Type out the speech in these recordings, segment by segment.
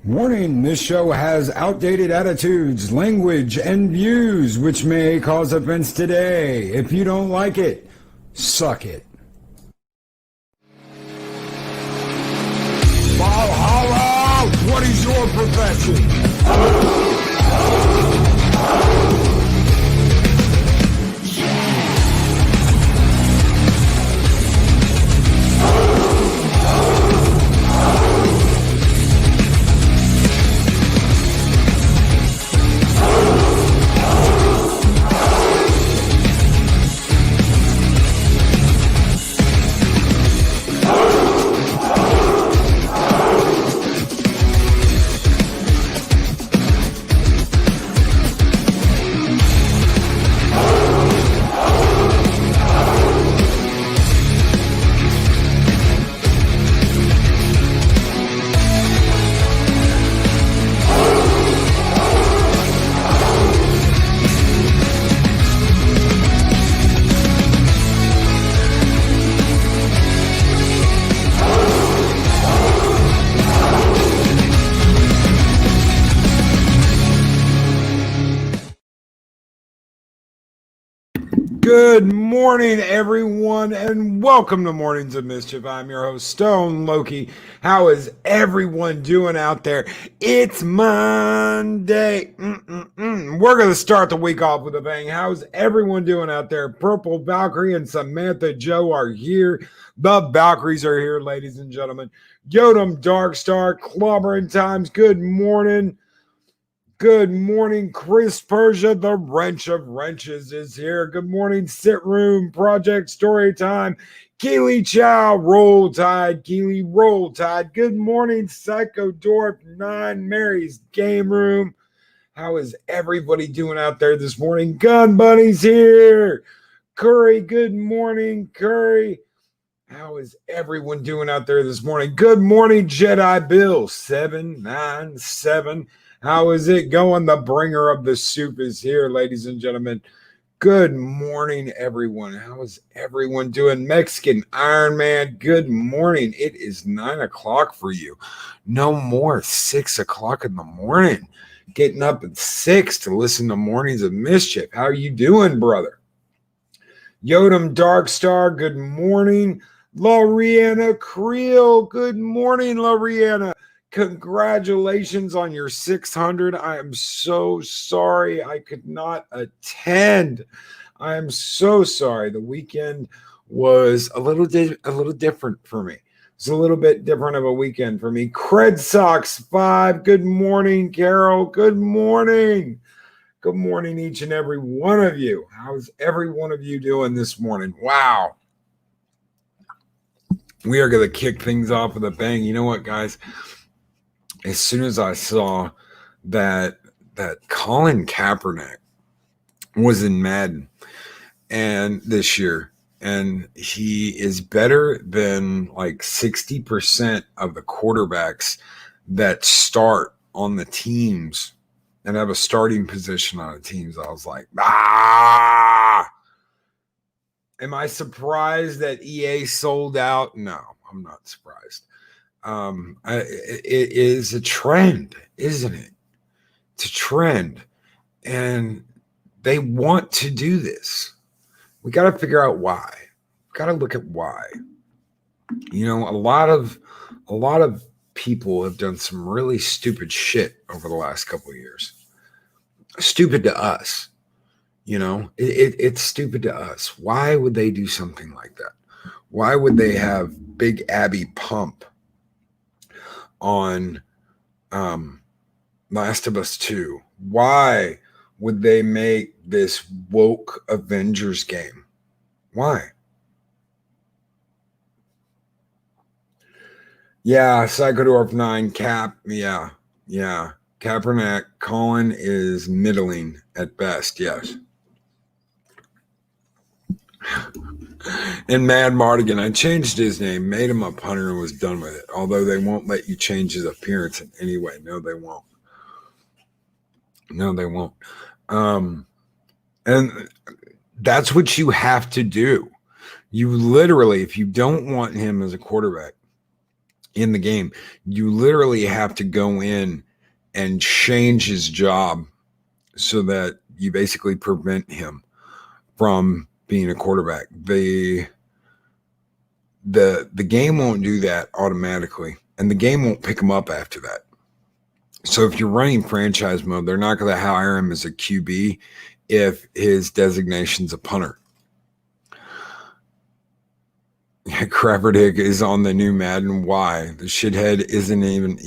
Warning, this show has outdated attitudes, language, and views which may cause offense today. If you don't like it, suck it. Valhalla, what is your profession? Good morning, everyone, and welcome to Mornings of Mischief. I'm your host, Stone Loki. How is everyone doing out there? It's Monday. We're going to start the week off with a bang. How's everyone doing out there? Purple Valkyrie and Samantha Joe are here. The Valkyries are here, ladies and gentlemen. Yodam Darkstar, Clobbering Times, good morning. Good morning, Chris Persia. The Wrench of Wrenches is here. Good morning, Sit Room Project Story Time. Keely Chow, Roll Tide. Keely, Roll Tide. Good morning, Psycho Dwarf 9, Mary's Game Room. How is everybody doing out there this morning? Gun Bunny's here. Curry, good morning, Curry. How is everyone doing out there this morning? Good morning, Jedi Bill 797. How is it going? The bringer of the soup is here, ladies and gentlemen. Good morning, everyone. How is everyone doing? Mexican Iron Man, good morning. It is 9 o'clock for you. No more 6 o'clock in the morning. Getting up at 6 to listen to Mornings of Mischief. How are you doing, brother? Yodam Darkstar, good morning. Loriana Creel, good morning, Loriana. Congratulations on your 600. I am so sorry I could not attend. I am so sorry. The weekend was a little different for me. It's a little bit different of a weekend for me. Cred Sox 5. Good morning, Carol. Good morning. Good morning, each and every one of you. How's every one of you doing this morning? Wow. We are going to kick things off with a bang. You know what, guys? As soon as I saw that Colin Kaepernick was in Madden and this year, and he is better than like 60% of the quarterbacks that start on the teams and have a starting position on the teams, I was like, Am I surprised that EA sold out? No, I'm not surprised. It is a trend, isn't it? It's a trend, and they want to do this. We got to figure out why. We got to look at why. You know, a lot of people have done some really stupid shit over the last couple of years. Stupid to us, you know. It's stupid to us. Why would they do something like that? Why would they have Big Abby Pump on Last of Us 2? Why would they make this woke Avengers game? Why? Yeah, Psychodorf 9, Cap, yeah. Kaepernick, Colin is middling at best, yes. And Mad Mardigan, I changed his name, made him a punter, and was done with it. Although they won't let you change his appearance in any way. No, they won't. And that's what you have to do. You literally, if you don't want him as a quarterback, in the game. You literally have to go in and change his job so that you basically prevent him from being a quarterback. The game won't do that automatically, and the game won't pick him up after that. So if you're running franchise mode, they're not going to hire him as a QB if his designation's a punter. Kraverdick is on the new Madden. Why? The shithead isn't even,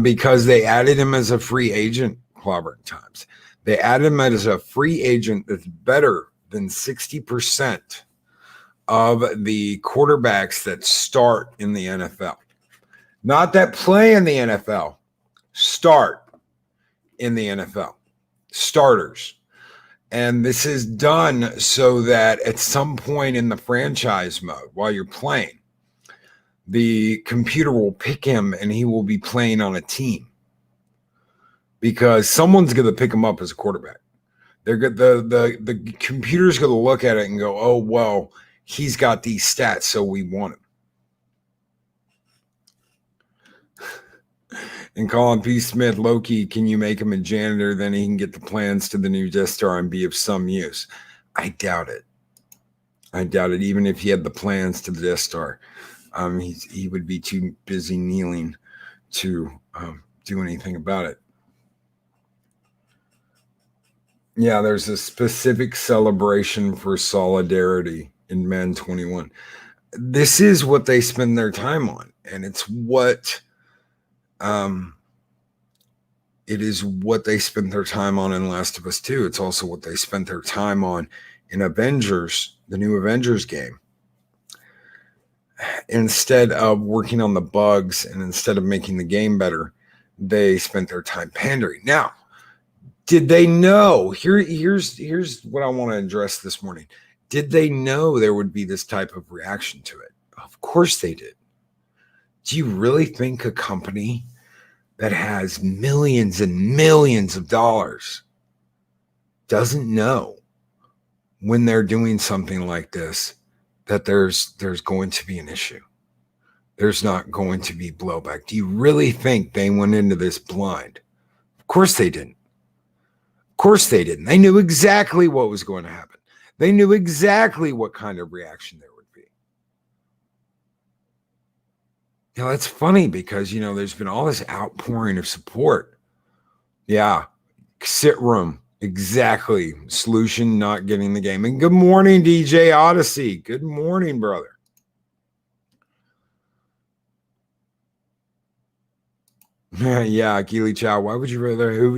because they added him as a free agent, clobbering times. They added him as a free agent that's better than 60% of the quarterbacks that start in the NFL. Not that play in the NFL, start in the NFL. Starters. And this is done so that at some point in the franchise mode, while you're playing, the computer will pick him and he will be playing on a team. Because someone's going to pick him up as a quarterback. They're the computer's going to look at it and go, oh, well, he's got these stats, so we want him. And Colin P. Smith, Loki, can you make him a janitor? Then he can get the plans to the new Death Star and be of some use. I doubt it. Even if he had the plans to the Death Star, he would be too busy kneeling to do anything about it. Yeah, there's a specific celebration for solidarity in Men 21. This is what they spend their time on, and it's what it is what they spent their time on in Last of Us 2. It's also what they spent their time on in Avengers, the new Avengers game. Instead of working on the bugs and instead of making the game better, they spent their time pandering. Now, did they know? Here's what I want to address this morning. Did they know there would be this type of reaction to it? Of course they did. Do you really think a company that has millions and millions of dollars doesn't know when they're doing something like this that there's going to be an issue? There's not going to be blowback. Do you really think they went into this blind? Of course they didn't. Of course they didn't. They knew exactly what was going to happen. They knew exactly what kind of reaction there would be. Now, that's funny because, there's been all this outpouring of support. Yeah, sit room. Exactly. Solution, not getting the game. And good morning, DJ Odyssey. Good morning, brother. Yeah, Keely Chow. Who would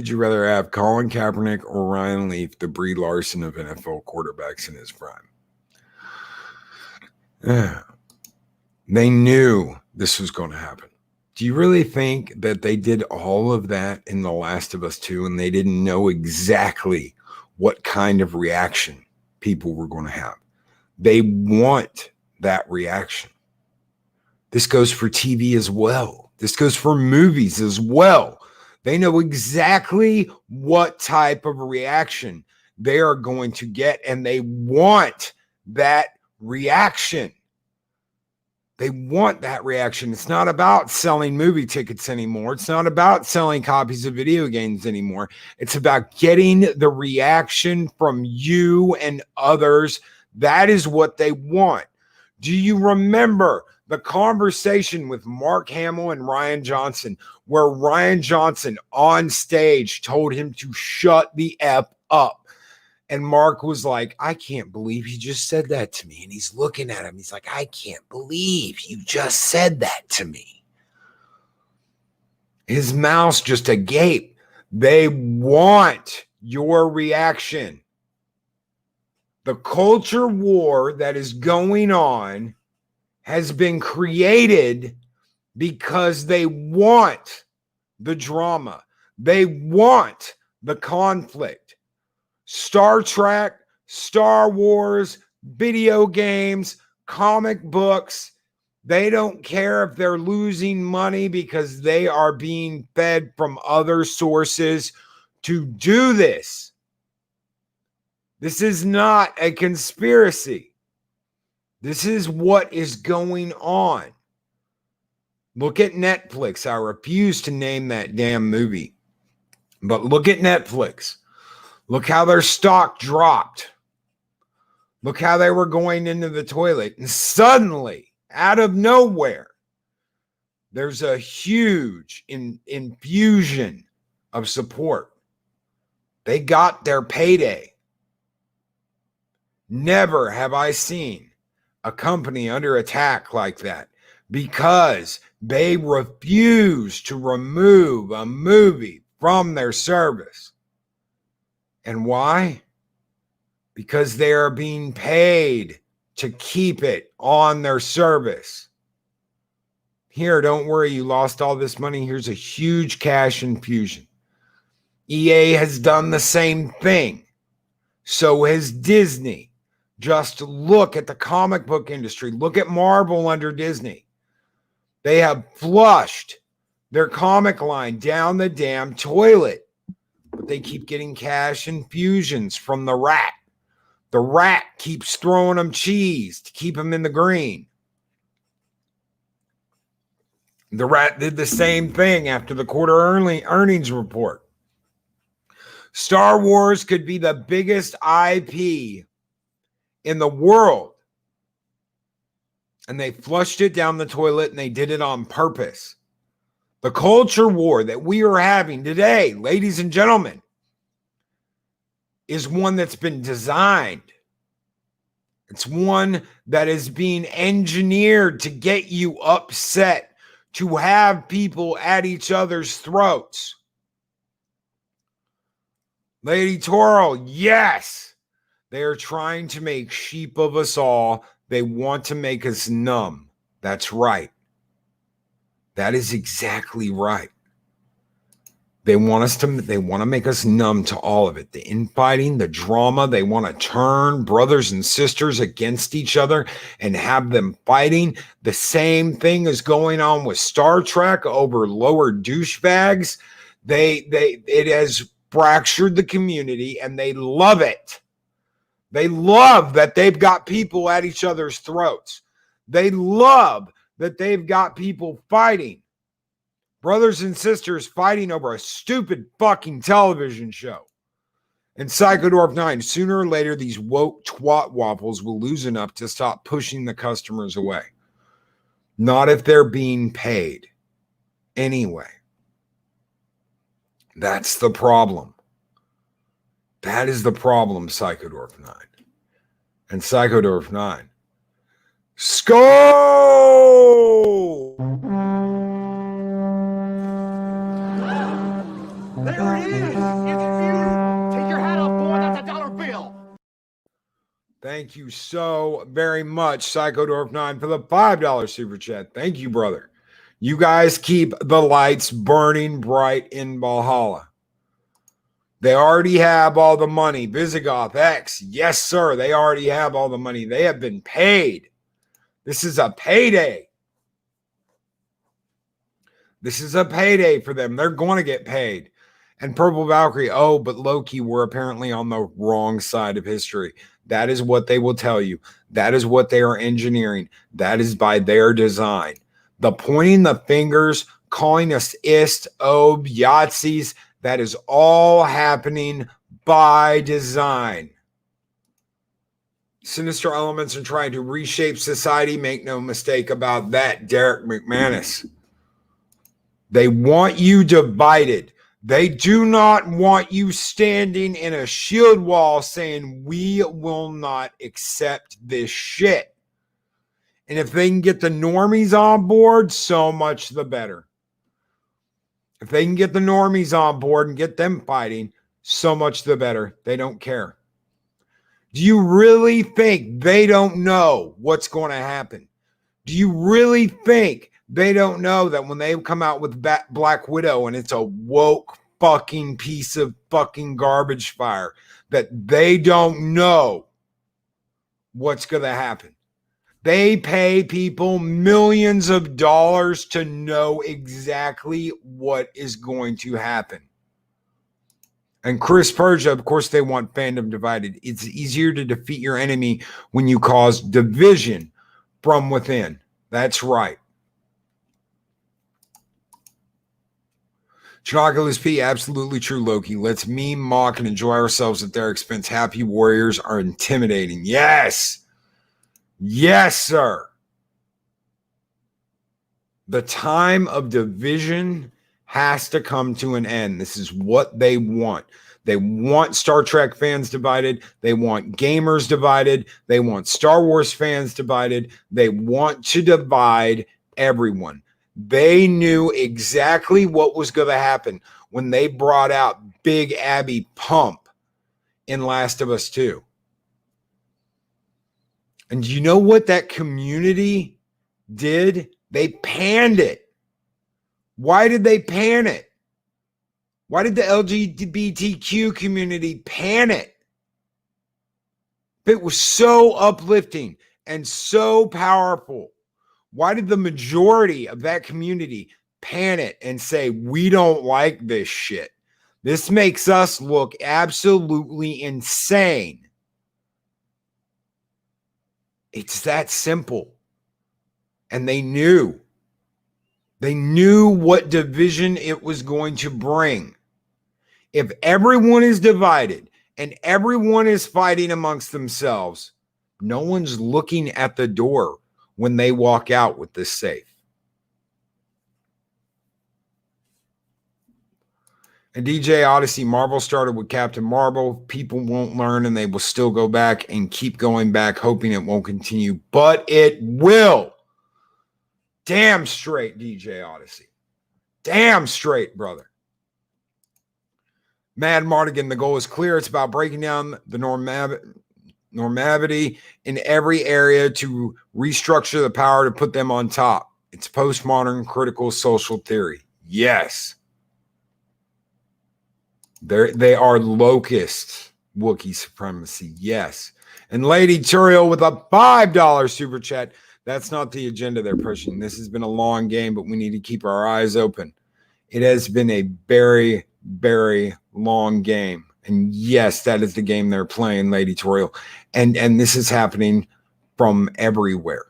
you rather have, Colin Kaepernick or Ryan Leaf, the Brie Larson of NFL quarterbacks in his prime? They knew this was going to happen. Do you really think that they did all of that in The Last of Us 2 and they didn't know exactly what kind of reaction people were going to have? They want that reaction. This goes for TV as well. This goes for movies as well. They know exactly what type of reaction they are going to get, and they want that reaction. They want that reaction. It's not about selling movie tickets anymore. It's not about selling copies of video games anymore. It's about getting the reaction from you and others. That is what they want. Do you remember the conversation with Mark Hamill and Ryan Johnson, where Ryan Johnson on stage told him to shut the F up? And Mark was like, I can't believe he just said that to me. And he's looking at him. He's like, I can't believe you just said that to me. His mouth's just agape. They want your reaction. The culture war that is going on has been created because they want the drama. They want the conflict. Star Trek, Star Wars, video games, comic books, they don't care if they're losing money because they are being fed from other sources to do this. This is not a conspiracy. This is what is going on. Look at Netflix. I refuse to name that damn movie. But look at Netflix. Look how their stock dropped. Look how they were going into the toilet. And suddenly, out of nowhere, there's a huge infusion of support. They got their payday. Never have I seen a company under attack like that because they refuse to remove a movie from their service. And why? Because they are being paid to keep it on their service. Here, don't worry, you lost all this money. Here's a huge cash infusion. EA has done the same thing. So has Disney. Just look at the comic book industry. Look at Marvel under Disney. They have flushed their comic line down the damn toilet. But they keep getting cash infusions from the rat. The rat keeps throwing them cheese to keep them in the green. The rat did the same thing after the quarter earnings report. Star Wars could be the biggest IP in the world. And they flushed it down the toilet, and they did it on purpose. The culture war that we are having today, ladies and gentlemen, is one that's been designed. It's one that is being engineered to get you upset, to have people at each other's throats. Lady Toro, yes, they are trying to make sheep of us all. They want to make us numb. That's right. That is exactly right. They want to make us numb to all of it. The infighting, the drama. They want to turn brothers and sisters against each other and have them fighting. The same thing is going on with Star Trek over lower douchebags. It has fractured the community, and they love it. They love that they've got people at each other's throats. They love that they've got people fighting. Brothers and sisters fighting over a stupid fucking television show. And Psychodorf 9, sooner or later, these woke twat waffles will lose enough to stop pushing the customers away. Not if they're being paid. Anyway. That's the problem. That is the problem, Psychodorf 9. And Psychodorf 9. Skull! There it is! It's you! Take your hat off, boy. That's a dollar bill. Thank you so very much, Psychodorf 9, for the $5 super chat. Thank you, brother. You guys keep the lights burning bright in Valhalla. They already have all the money. Visigoth X, yes, sir. They already have all the money. They have been paid. This is a payday. This is a payday for them. They're going to get paid. And Purple Valkyrie, oh, but Loki, we're apparently on the wrong side of history. That is what they will tell you. That is what they are engineering. That is by their design. The pointing the fingers, calling us ist, ob, Yahtzees, that is all happening by design. Sinister elements are trying to reshape society. Make no mistake about that, Derek McManus. They want you divided. They do not want you standing in a shield wall saying, we will not accept this shit. And if they can get the normies on board, so much the better. If they can get the normies on board and get them fighting, so much the better. They don't care. Do you really think they don't know what's going to happen? Do you really think they don't know that when they come out with Black Widow and it's a woke fucking piece of fucking garbage fire, that they don't know what's going to happen? They pay people millions of dollars to know exactly what is going to happen. And Chris Persia, of course, they want fandom divided. It's easier to defeat your enemy when you cause division from within. That's right. Chinoculus P, absolutely true, Loki. Let's meme, mock, and enjoy ourselves at their expense. Happy warriors are intimidating. Yes. Yes, sir. The time of division has to come to an end. This is what they want. They want Star Trek fans divided. They want gamers divided. They want Star Wars fans divided. They want to divide everyone. They knew exactly what was going to happen when they brought out Big Abby Pump in Last of Us 2. And you know what that community did? They panned it. Why did they pan it? Why did the LGBTQ community pan it? It was so uplifting and so powerful. Why did the majority of that community pan it and say, we don't like this shit? This makes us look absolutely insane. It's that simple. And they knew. They knew what division it was going to bring. If everyone is divided and everyone is fighting amongst themselves, no one's looking at the door when they walk out with this safe. And DJ Odyssey, Marvel started with Captain Marvel. People won't learn and they will still go back and keep going back, hoping it won't continue. But it will. Damn straight, DJ Odyssey. Damn straight, brother. Mad Mardigan, the goal is clear. It's about breaking down the normavity in every area to restructure the power to put them on top. It's postmodern critical social theory. Yes. They are locusts. Wookiee supremacy. Yes. And Lady Turiel with a $5 super chat. That's not the agenda they're pushing. This has been a long game, but we need to keep our eyes open. It has been a very, very long game. And yes, that is the game they're playing, Lady Toriel. And this is happening from everywhere.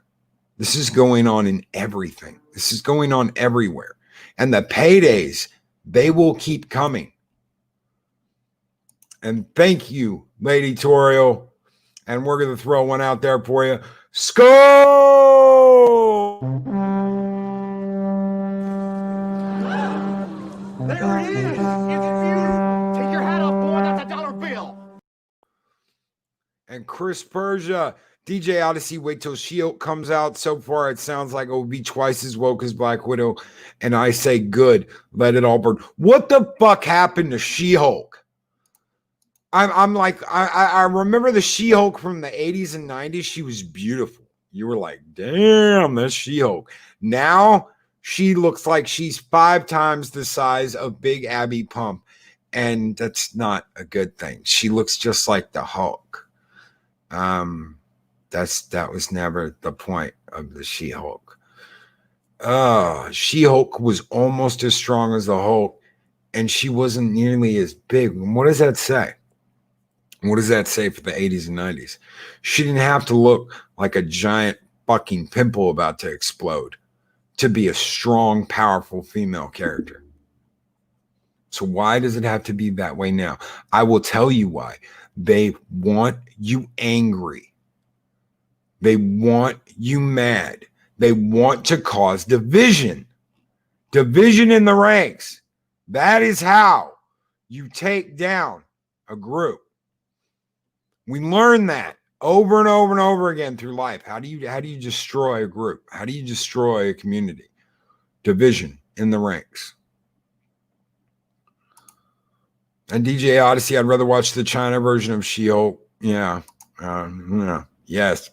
This is going on in everything. This is going on everywhere. And the paydays, they will keep coming. And thank you, Lady Toriel. And we're going to throw one out there for you. Skull! There it is! It's beautiful! Take your hat off, boy, that's a dollar bill! And Chris Persia, DJ Odyssey, wait till She-Hulk comes out. So far, it sounds like it will be twice as woke as Black Widow. And I say, good, let it all burn. What the fuck happened to She-Hulk? I'm like, I remember the She-Hulk from the 80s and 90s. She was beautiful. You were like, damn, that's She-Hulk. Now she looks like she's 5 times the size of Big Abby Pump. And that's not a good thing. She looks just like the Hulk. That was never the point of the She-Hulk. She-Hulk was almost as strong as the Hulk, and she wasn't nearly as big. What does that say? What does that say for the 80s and 90s? She didn't have to look like a giant fucking pimple about to explode to be a strong, powerful female character. So why does it have to be that way now? I will tell you why. They want you angry. They want you mad. They want to cause division. Division in the ranks. That is how you take down a group. We learn that over and over and over again through life. How do you destroy a group? How do you destroy a community? Division in the ranks. And DJ Odyssey, I'd rather watch the China version of She-Hulk. Yeah. Yes.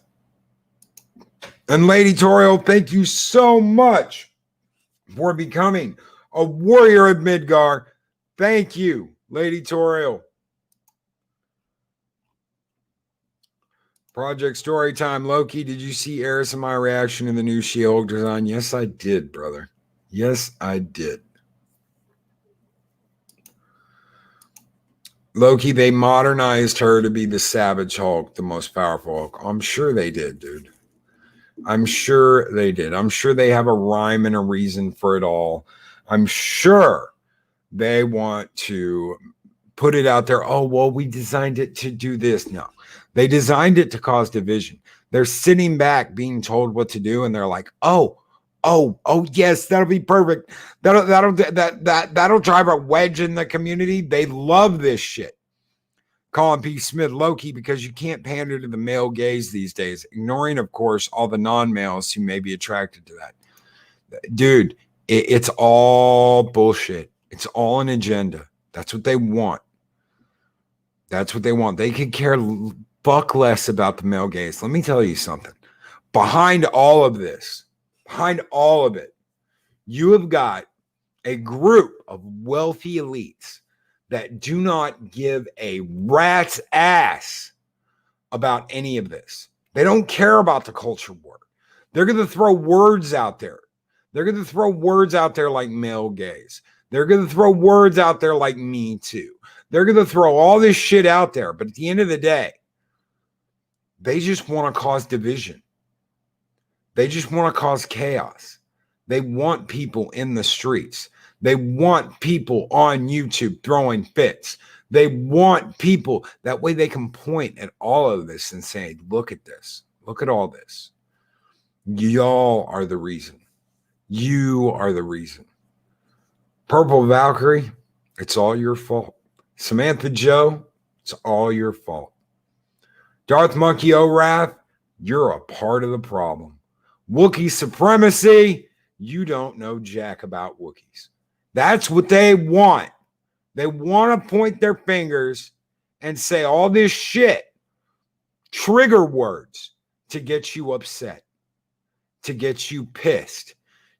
And Lady Toriel, thank you so much for becoming a warrior of Midgar. Thank you, Lady Toriel. Project Storytime. Loki, did you see Eris and my reaction to the new She-Hulk design? Yes, I did, brother. Yes, I did. Loki, they modernized her to be the Savage Hulk, the most powerful Hulk. I'm sure they did, dude. I'm sure they did. I'm sure they have a rhyme and a reason for it all. I'm sure They want to put it out there. Oh, well, we designed it to do this. No, they designed it to cause division. They're sitting back being told what to do. And they're like, oh, yes, that'll be perfect. That'll drive a wedge in the community. They love this shit. Calling P. Smith Loki because you can't pander to the male gaze these days, ignoring, of course, all the non-males who may be attracted to that. Dude, it's all bullshit. It's all an agenda. That's what they want. That's what they want. They could care fuck less about the male gaze. Let me tell you something. Behind all of this, behind all of it, you have got a group of wealthy elites that do not give a rat's ass about any of this. They don't care about the culture war. They're going to throw words out there. They're going to throw words out there like male gaze. They're going to throw words out there like Me Too. They're going to throw all this shit out there. But at the end of the day, they just want to cause division. They just want to cause chaos. They want people in the streets. They want people on YouTube throwing fits. They want people. That way they can point at all of this and say, look at this. Look at all this. Y'all are the reason. You are the reason. Purple Valkyrie, it's all your fault. Samantha Joe, it's all your fault. Darth Monkey O'Wrath, you're a part of the problem. Wookiee supremacy, you don't know jack about Wookiees. That's what they want. They want to point their fingers and say all this shit, trigger words to get you upset, to get you pissed,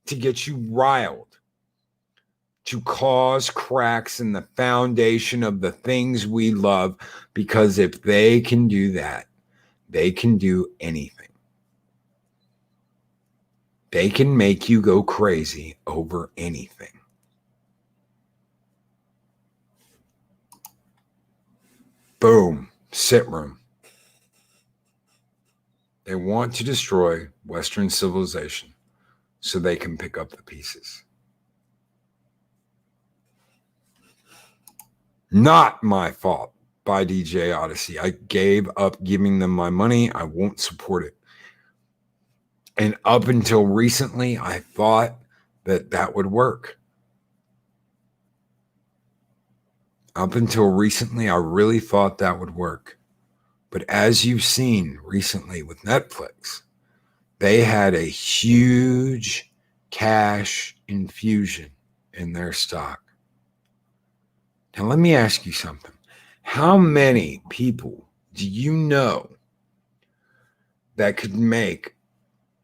to get you riled, to cause cracks in the foundation of the things we love, because if they can do that, they can do anything. They can make you go crazy over anything. Boom, sit room. They want to destroy Western civilization so they can pick up the pieces. Not my fault. By Deej Odyssey. I gave up giving them my money. I won't support it. And up until recently, I thought that that would work. Up until recently, I really thought that would work. But as you've seen recently with Netflix, they had a huge cash infusion in their stock. Now, let me ask you something. How many people do you know that could make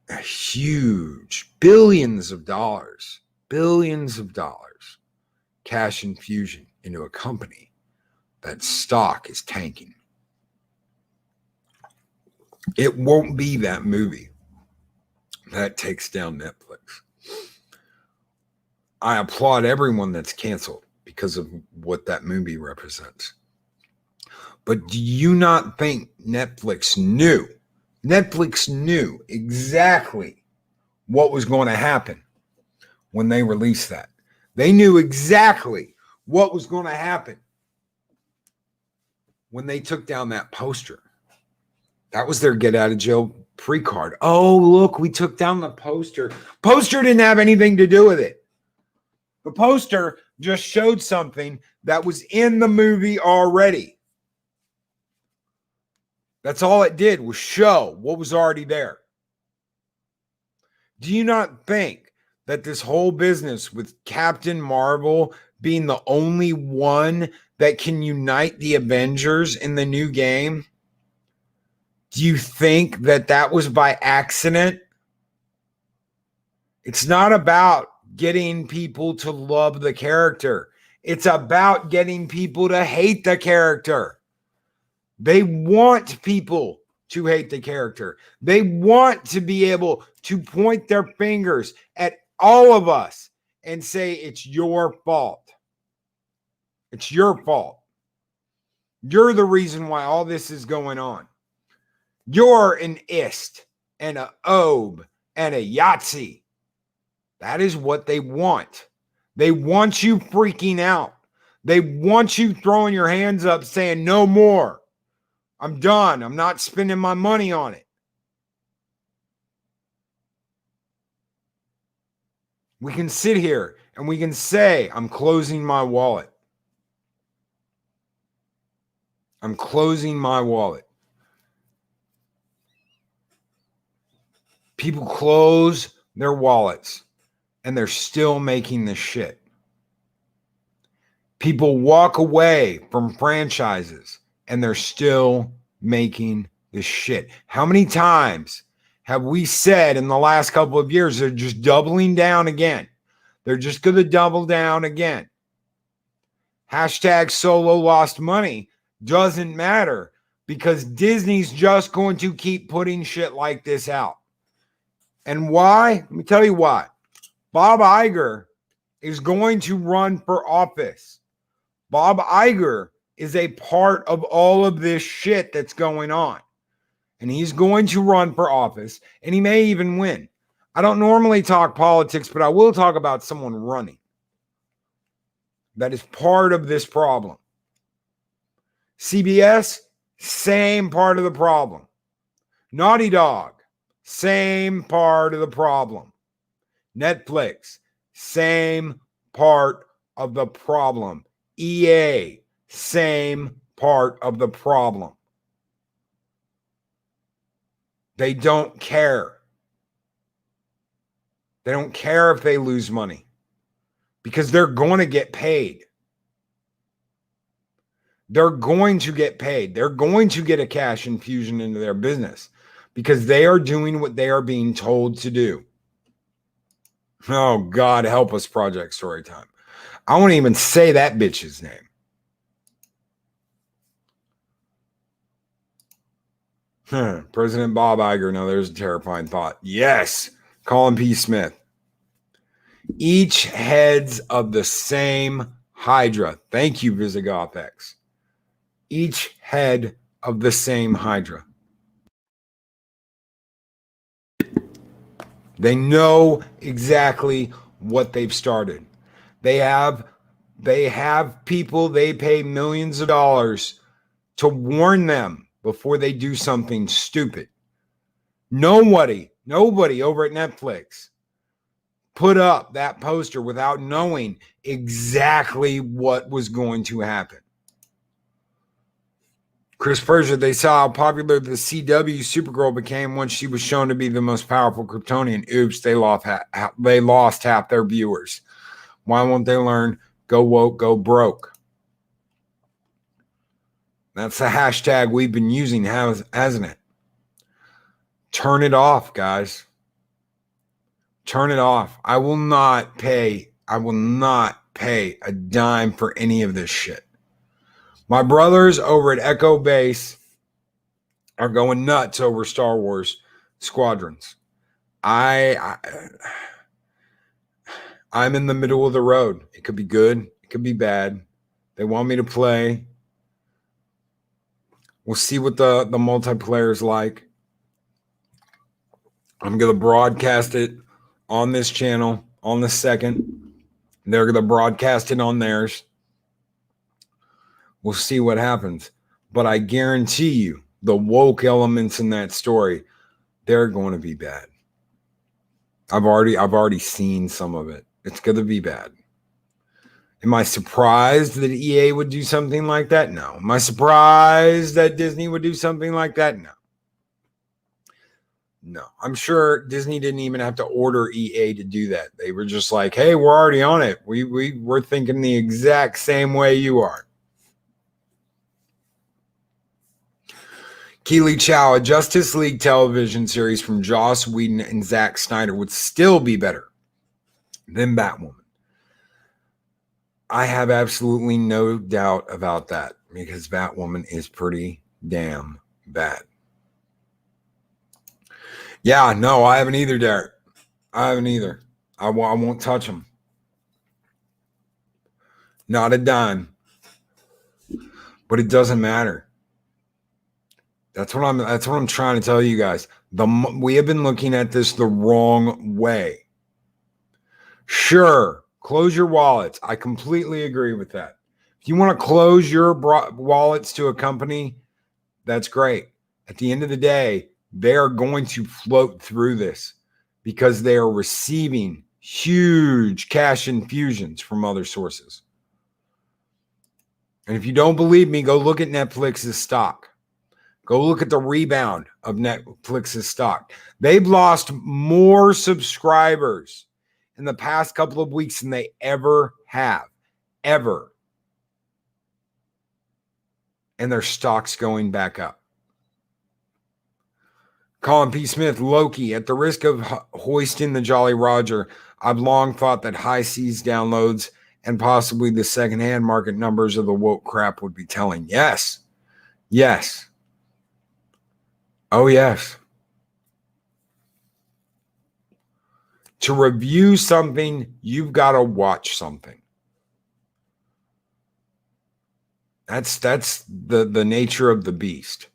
a huge billions of dollars cash infusion into a company that stock is tanking? It won't be that movie that takes down Netflix. I applaud everyone that's canceled because of what that movie represents. But do you not think Netflix knew? Netflix knew exactly what was going to happen when they released that. They knew exactly what was going to happen when they took down that poster. That was their get out of jail free card. Oh, look, we took down the poster. Poster didn't have anything to do with it. The poster just showed something that was in the movie already. That's all it did, was show what was already there. Do you not think that this whole business with Captain Marvel being the only one that can unite the Avengers in the new game, do you think that that was by accident? It's not about getting people to love the character. It's about getting people to hate the character. They want people to hate the character. They want to be able to point their fingers at all of us and say, it's your fault. It's your fault. You're the reason why all this is going on. You're an ist and a obe and a Yahtzee. That is what they want. They want you freaking out. They want you throwing your hands up saying, no more. I'm done. I'm not spending my money on it. We can sit here and we can say, I'm closing my wallet. I'm closing my wallet. People close their wallets and they're still making this shit. People walk away from franchises and they're still making this shit. How many times have we said in the last couple of years, they're just doubling down again? They're just going to double down again. Hashtag solo lost money doesn't matter because Disney's just going to keep putting shit like this out. And why? Let me tell you why. Bob Iger is going to run for office. Bob Iger is a part of all of this shit that's going on. And he's going to run for office, and he may even win. I don't normally talk politics, but I will talk about someone running. That is part of this problem. CBS, same part of the problem. Naughty Dog, same part of the problem. Netflix, same part of the problem. EA, same part of the problem. They don't care. They don't care if they lose money because they're going to get paid. They're going to get paid. They're going to get a cash infusion into their business because they are doing what they are being told to do. Oh, God, help us, Project Storytime. I won't even say that bitch's name. President Bob Iger. Now, there's a terrifying thought. Yes, Colin P. Smith. Each heads of the same Hydra. Thank you, VisigothX. Each head of the same Hydra. They know exactly what they've started. They have people they pay millions of dollars to warn them before they do something stupid. Nobody over at Netflix put up that poster without knowing exactly what was going to happen. Chris Persia, they saw how popular the CW Supergirl became once she was shown to be the most powerful Kryptonian. Oops, they lost half their viewers. Why won't they learn? Go woke, go broke. That's the hashtag we've been using, hasn't it? Turn it off, guys. Turn it off. I will not pay a dime for any of this shit. My brothers over at Echo Base are going nuts over Star Wars Squadrons. I'm in the middle of the road. It could be good. It could be bad. They want me to play. We'll see what the multiplayer is like. I'm going to broadcast it on this channel on the 2nd. They're going to broadcast it on theirs. We'll see what happens. But I guarantee you, the woke elements in that story, they're going to be bad. I've already seen some of it. It's going to be bad. Am I surprised that EA would do something like that? No. Am I surprised that Disney would do something like that? No. No. I'm sure Disney didn't even have to order EA to do that. They were just like, hey, we're already on it. We're thinking the exact same way you are. Keely Chow, a Justice League television series from Joss Whedon and Zack Snyder would still be better than Batwoman. I have absolutely no doubt about that because Batwoman is pretty damn bad. Yeah, no, I haven't either, Derek. I haven't either. I won't touch them. Not a dime. But it doesn't matter. That's what I'm trying to tell you guys. We have been looking at this the wrong way. Sure, Close your wallets. I completely agree with that. If you want to close your wallets to a company, that's great. At the end of the day, they are going to float through this because they are receiving huge cash infusions from other sources. And if you don't believe me, go look at Netflix's stock. Go look at the rebound of Netflix's stock. They've lost more subscribers in the past couple of weeks than they ever have. Ever. And their stock's going back up. Colin P. Smith, Loki, at the risk of hoisting the Jolly Roger, I've long thought that high seas downloads and possibly the secondhand market numbers of the woke crap would be telling. Yes. Yes. Oh, yes. To review something, you've got to watch something. That's the nature of the beast.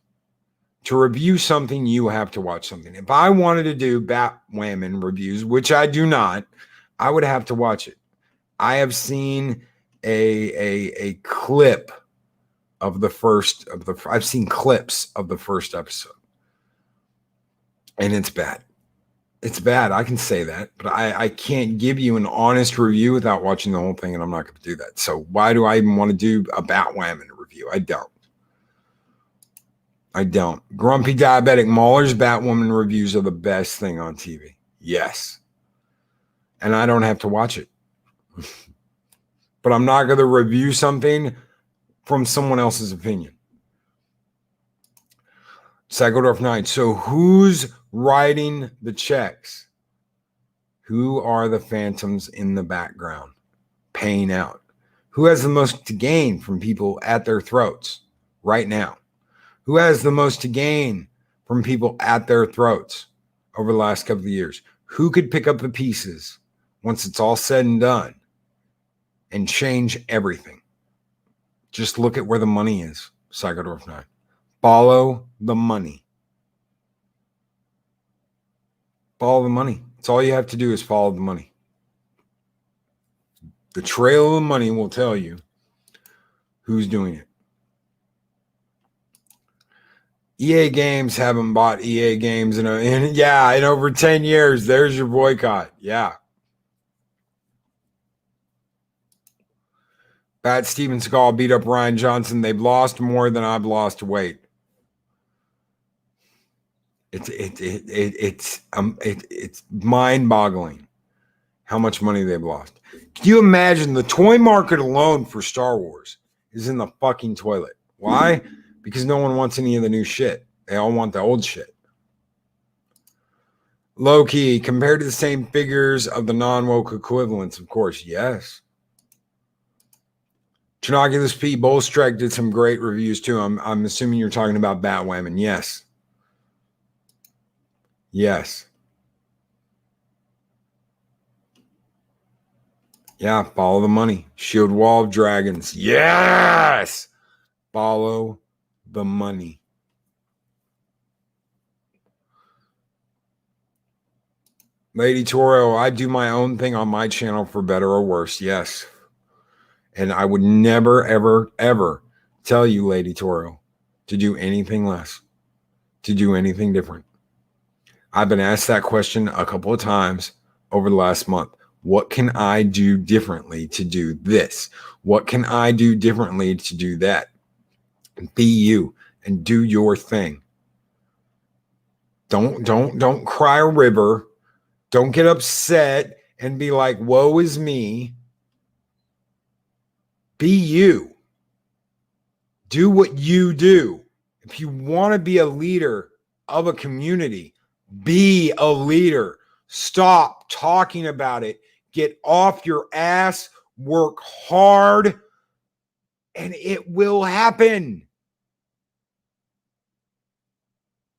To review something, you have to watch something. If I wanted to do Batwoman reviews, which I do not, I would have to watch it. I have seen a clip of I've seen clips of the first episode. And it's bad. It's bad. I can say that, but I can't give you an honest review without watching the whole thing, and I'm not going to do that. So why do I even want to do a Batwoman review? I don't. Grumpy Diabetic Maulers Batwoman reviews are the best thing on TV. Yes. And I don't have to watch it. But I'm not going to review something from someone else's opinion. Psychodorf Knight. So who's writing the checks? Who are the phantoms in the background paying out? Who has the most to gain from people at their throats right now? Who has the most to gain from people at their throats over the last couple of years? Who could pick up the pieces once it's all said and done and change everything? Just look at where the money is, Psychodorf 9. Follow the money. Follow the money. That's all you have to do is follow the money. The trail of the money will tell you who's doing it. EA Games haven't bought EA Games in over 10 years. There's your boycott. Yeah. Bat Steven Seagal beat up Ryan Johnson. They've lost more than I've lost weight. It's mind-boggling how much money they've lost. Can you imagine the toy market alone for Star Wars is in the fucking toilet? Why? Because no one wants any of the new shit. They all want the old shit. Low key, compared to the same figures of the non-woke equivalents, of course, yes. Chinoculus P. Bolstrek did some great reviews too. I'm assuming you're talking about Batwoman. Yes. Yes. Yeah, follow the money. Shield Wall of Dragons. Yes. Follow the money. Lady Toro, I do my own thing on my channel for better or worse. Yes. And I would never, ever, ever tell you, Lady Toro, to do anything less, to do anything different. I've been asked that question a couple of times over the last month. What can I do differently to do this? What can I do differently to do that? Be you and do your thing. Don't cry a river. Don't get upset and be like, woe is me. Be you. Do what you do. If you want to be a leader of a community, be a leader. Stop talking about it. Get off your ass. Work hard. And it will happen.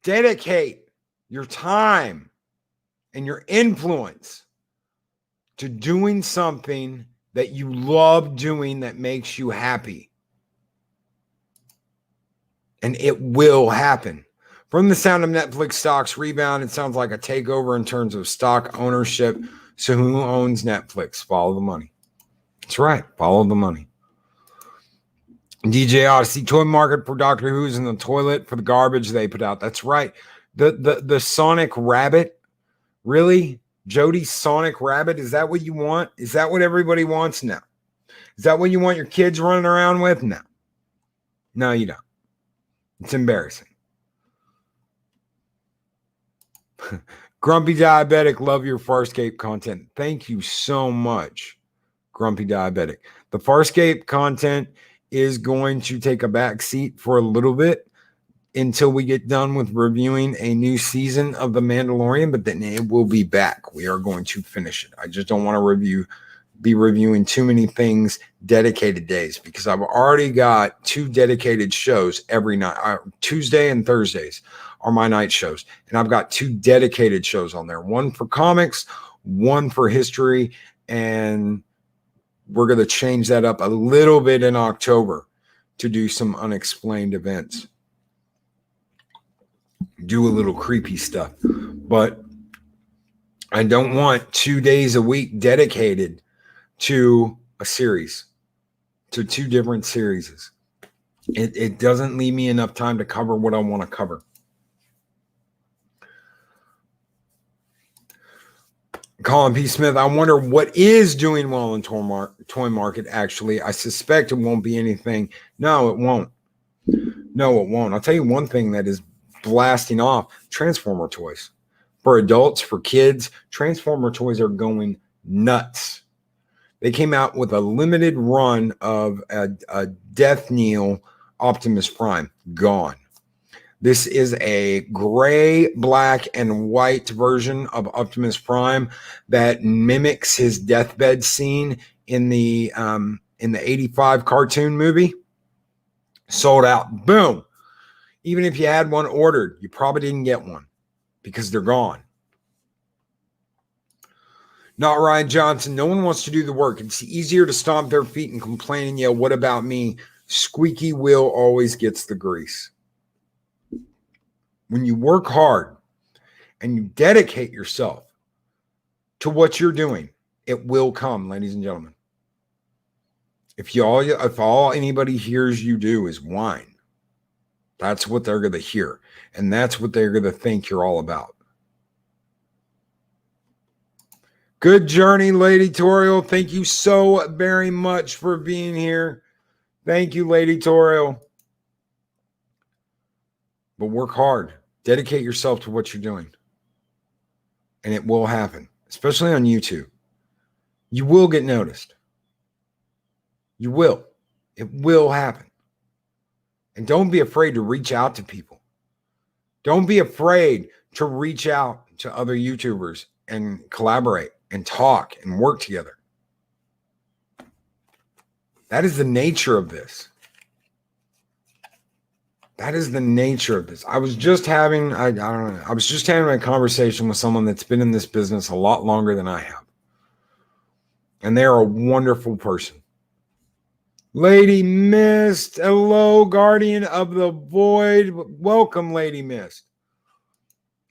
Dedicate your time and your influence to doing something that you love doing that makes you happy. And it will happen. From the sound of Netflix stocks rebound, it sounds like a takeover in terms of stock ownership. So who owns Netflix? Follow the money. That's right. Follow the money. DJ Odyssey, toy market for Doctor Who's in the toilet for the garbage they put out. That's right. The Sonic Rabbit. Really? Jody's Sonic Rabbit? Is that what you want? Is that what everybody wants now? Is that what you want your kids running around with? No. No, you don't. It's embarrassing. Grumpy Diabetic, love your Farscape content. Thank you so much, Grumpy Diabetic. The Farscape content is going to take a back seat for a little bit until we get done with reviewing a new season of The Mandalorian, but then it will be back. We are going to finish it. I just don't want to be reviewing too many things dedicated days, because I've already got 2 dedicated shows every night. Tuesday and Thursdays are my night shows, and I've got 2 dedicated shows on there, one for comics, one for history, and we're going to change that up a little bit in October to do some unexplained events, do a little creepy stuff. But I don't want 2 days a week dedicated to a series, to 2 different series. It doesn't leave me enough time to cover what I want to cover. Colin P. Smith, I wonder what is doing well in toy market, actually. I suspect it won't be anything. No, it won't. No, it won't. I'll tell you one thing that is blasting off: Transformer toys. For adults, for kids, Transformer toys are going nuts. They came out with a limited run of a Death Kneel Optimus Prime. Gone. This is a gray, black, and white version of Optimus Prime that mimics his deathbed scene in the 85 cartoon movie. Sold out. Boom. Even if you had one ordered, you probably didn't get one because they're gone. Not Ryan Johnson. No one wants to do the work. It's easier to stomp their feet and complain and yell, "What about me?" Squeaky wheel always gets the grease. When you work hard and you dedicate yourself to what you're doing, it will come, ladies and gentlemen. If all anybody hears you do is whine, that's what they're going to hear. And that's what they're going to think you're all about. Good journey, Lady Toriel. Thank you so very much for being here. Thank you, Lady Toriel. But work hard. Dedicate yourself to what you're doing. And it will happen, especially on YouTube. You will get noticed. You will. It will happen. And don't be afraid to reach out to people. Don't be afraid to reach out to other YouTubers and collaborate and talk and work together. That is the nature of this. That is the nature of this. I was just having, I don't know, I was just having a conversation with someone that's been in this business a lot longer than I have. And they're a wonderful person. Lady Myst, hello, Guardian of the Void. Welcome, Lady Myst.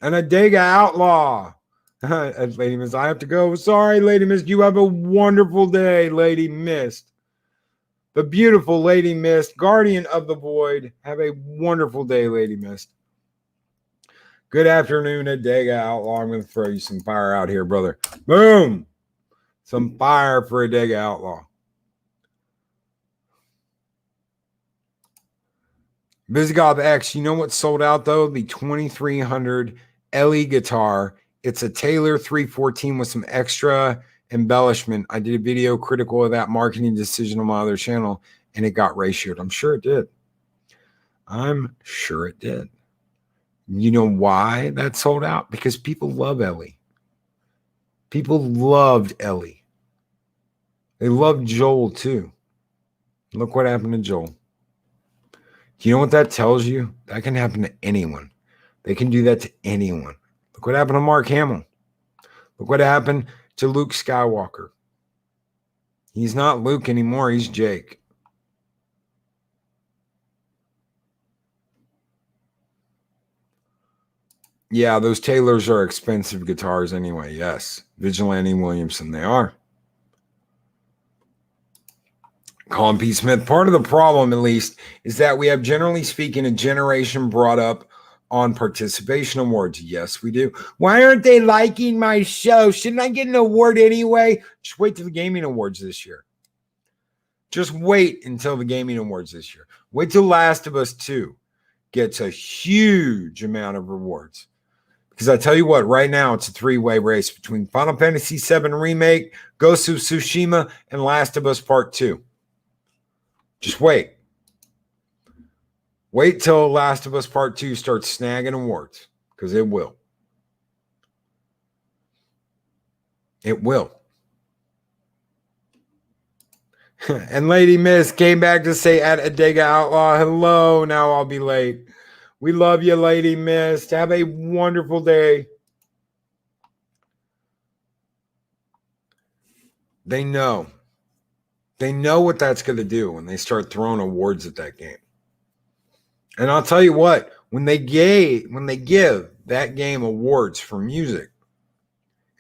And a Dega Outlaw. Lady Myst, I have to go. Sorry, Lady Myst. You have a wonderful day, Lady Myst. The beautiful Lady Myst, Guardian of the Void. Have a wonderful day, Lady Myst. Good afternoon, Adega Outlaw. I'm going to throw you some fire out here, brother. Boom. Some fire for Adega Outlaw. Visigoth X, you know what sold out, though? The 2300 LE guitar. It's a Taylor 314 with some extra embellishment. I did a video critical of that marketing decision on my other channel, and it got ratioed. I'm sure it did. I'm sure it did. You know why that sold out? Because people love Ellie. People loved Ellie. They loved Joel too. Look what happened to Joel. You know what that tells you? That can happen to anyone. They can do that to anyone. Look what happened to Mark Hamill. Look what happened to Luke Skywalker. He's not Luke anymore. He's Jake. Yeah, those Taylors are expensive guitars anyway. Yes. Vigilante Williamson, they are. Colin P. Smith, part of the problem, at least, is that we have, generally speaking, a generation brought up on participation awards. Yes, we do. Why aren't they liking my show? Shouldn't I get an award anyway? Just wait till the gaming awards this year. Just wait until the gaming awards this year. Wait till Last of Us 2 gets a huge amount of rewards. Because I tell you what, right now it's a three-way race between Final Fantasy VII Remake, Ghost of Tsushima, and Last of Us Part 2. Just wait. Wait till Last of Us Part 2 starts snagging awards, because it will. It will. And Lady Miss came back to say at Adega Outlaw, hello, now I'll be late. We love you, Lady Miss. Have a wonderful day. They know. They know what that's going to do when they start throwing awards at that game. And I'll tell you what, when they give that game awards for music,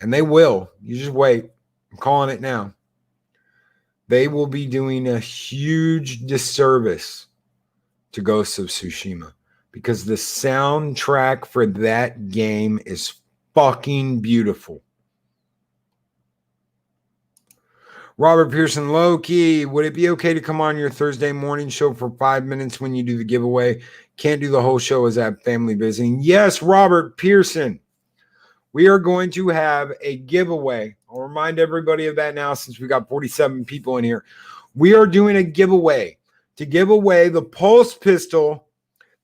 and they will, you just wait. I'm calling it now. They will be doing a huge disservice to Ghost of Tsushima because the soundtrack for that game is fucking beautiful. Robert Pearson, Loki, would it be okay to come on your Thursday morning show for 5 minutes when you do the giveaway? Can't do the whole show as I have family visiting. Yes, Robert Pearson. We are going to have a giveaway. I'll remind everybody of that now since we got 47 people in here. We are doing a giveaway to give away the pulse pistol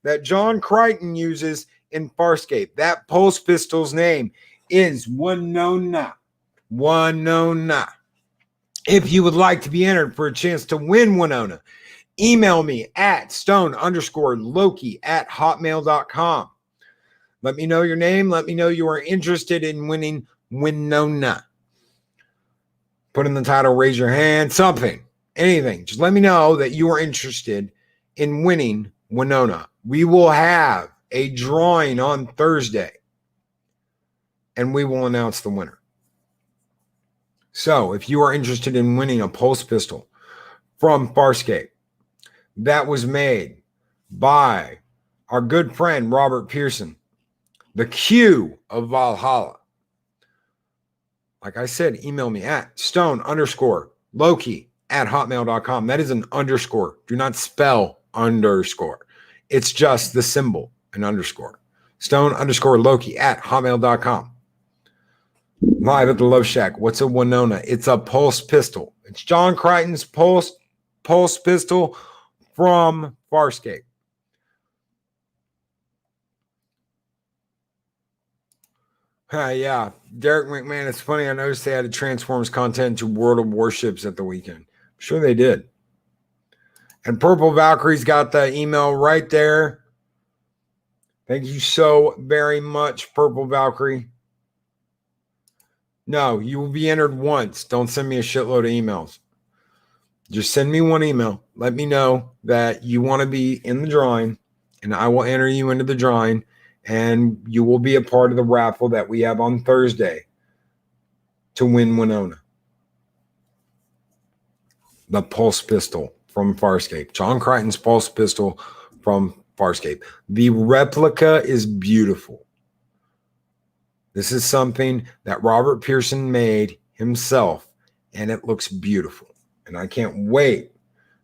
that John Crichton uses in Farscape. That pulse pistol's name is Winona. Winona. If you would like to be entered for a chance to win Winona, email me at stone_Loki@hotmail.com. Let me know your name. Let me know you are interested in winning Winona. Put in the title, raise your hand, something, anything. Just let me know that you are interested in winning Winona. We will have a drawing on Thursday, and we will announce the winner. So if you are interested in winning a pulse pistol from Farscape that was made by our good friend Robert Pearson, the Q of Valhalla, like I said, email me at stone_Loki@hotmail.com. That is an underscore. Do not spell underscore. It's just the symbol, an underscore. stone_Loki@hotmail.com. Live at the Love Shack. What's a Winona? It's a pulse pistol. It's John Crichton's pulse pistol from Farscape. Yeah, Derek McMahon. It's funny. I noticed they added Transformers content to World of Warships at the weekend. I'm sure they did. And Purple Valkyrie's got the email right there. Thank you so very much, Purple Valkyrie. No, you will be entered once. Don't send me a shitload of emails. Just send me one email. Let me know that you want to be in the drawing, and I will enter you into the drawing, and you will be a part of the raffle that we have on Thursday to win Winona. The pulse pistol from Farscape. John Crichton's pulse pistol from Farscape. The replica is beautiful. This is something that Robert Pearson made himself, and it looks beautiful. And I can't wait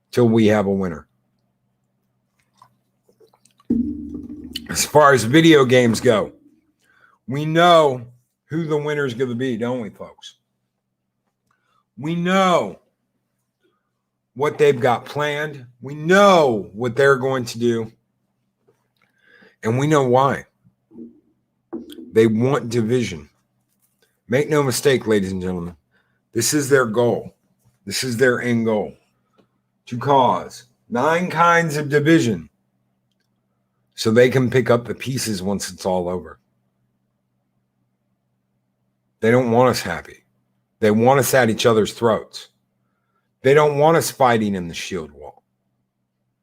till we have a winner. As far as video games go, we know who the winner is going to be, don't we, folks? We know what they've got planned. We know what they're going to do. And we know why. They want division. Make no mistake, ladies and gentlemen. This is their goal. This is their end goal. To cause 9 kinds of division so they can pick up the pieces once it's all over. They don't want us happy. They want us at each other's throats. They don't want us fighting in the shield wall.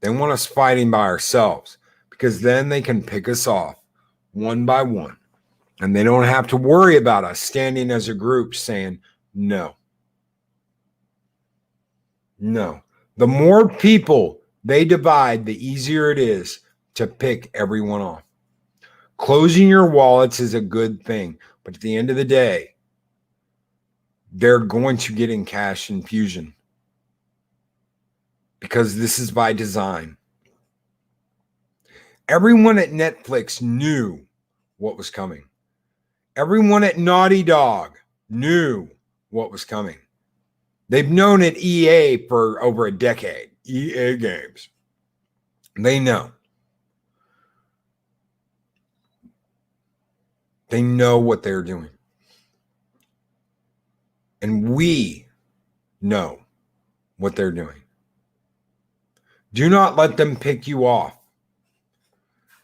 They want us fighting by ourselves because then they can pick us off one by one. And they don't have to worry about us standing as a group saying, no. No. The more people they divide, the easier it is to pick everyone off. Closing your wallets is a good thing, but at the end of the day, they're going to get in cash infusion because this is by design. Everyone at Netflix knew what was coming. Everyone at Naughty Dog knew what was coming. They've known at EA for over a decade. EA Games. They know. They know what they're doing. And we know what they're doing. Do not let them pick you off.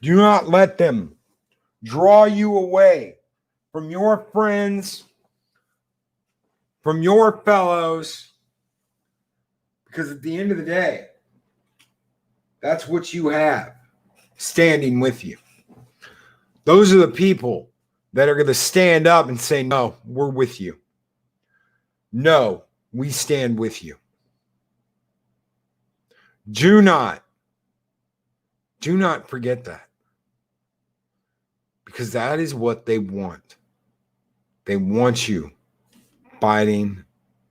Do not let them draw you away from your friends, from your fellows, because at the end of the day, that's what you have standing with you. Those are the people that are going to stand up and say, no, we're with you. No, we stand with you. Do not forget that. Because that is what they want. They want you fighting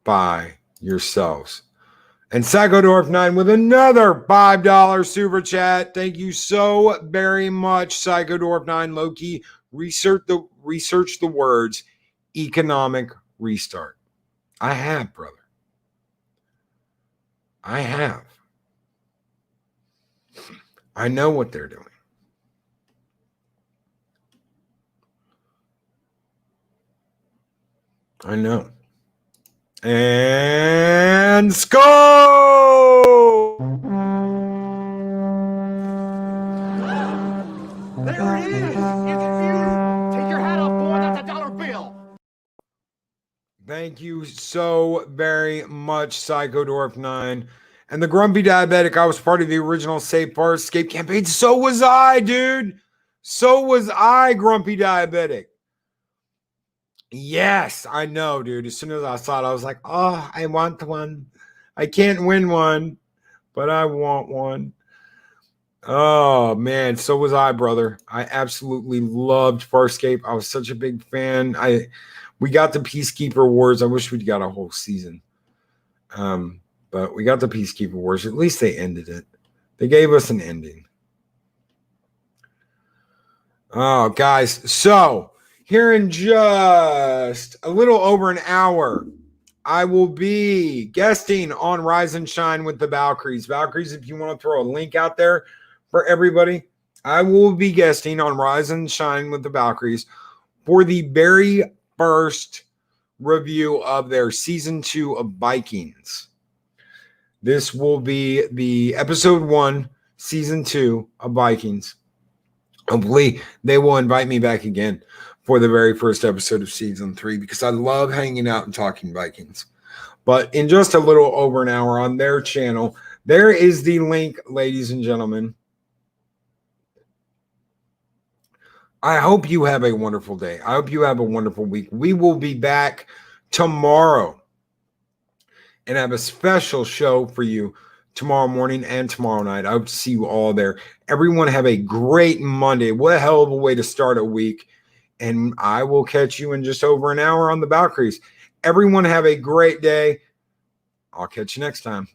by yourselves. And PsychoDwarf9 with another $5 super chat. Thank you so very much, PsychoDwarf9. Loki, research the words economic restart. I have, brother. I have. I know what they're doing. I know. And score! There it is. It's beautiful. Take your hat off, boy. That's a dollar bill. Thank you so very much, PsychoDwarf9. And the Grumpy Diabetic, I was part of the original Save Far Escape campaign. So was I, dude. So was I, Grumpy Diabetic. Yes, I know, dude. As soon as I saw it, I was like, oh, I want one. I can't win one, but I want one. Oh, man. So was I, brother. I absolutely loved Farscape. I was such a big fan. We got the Peacekeeper Wars. I wish we'd got a whole season. But we got the Peacekeeper Wars. At least they ended it. They gave us an ending. Oh, guys. So here in just a little over an hour, I will be guesting on Rise and Shine with the Valkyries. Valkyries, if you want to throw a link out there for everybody, I will be guesting on Rise and Shine with the Valkyries for the very first review of their season 2 of Vikings. This will be the episode 1, season 2 of Vikings. Hopefully, they will invite me back again for the very first episode of season 3 because I love hanging out and talking Vikings. But in just a little over an hour on their channel, there is the link, ladies and gentlemen. I hope you have a wonderful day. I hope you have a wonderful week. We will be back tomorrow and have a special show for you tomorrow morning and tomorrow night. I hope to see you all there. Everyone have a great Monday. What a hell of a way to start a week. And I will catch you in just over an hour on the Valkyries. Everyone have a great day. I'll catch you next time.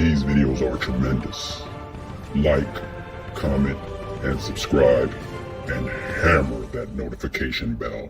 These videos are tremendous. Like, comment, and subscribe, and hammer that notification bell.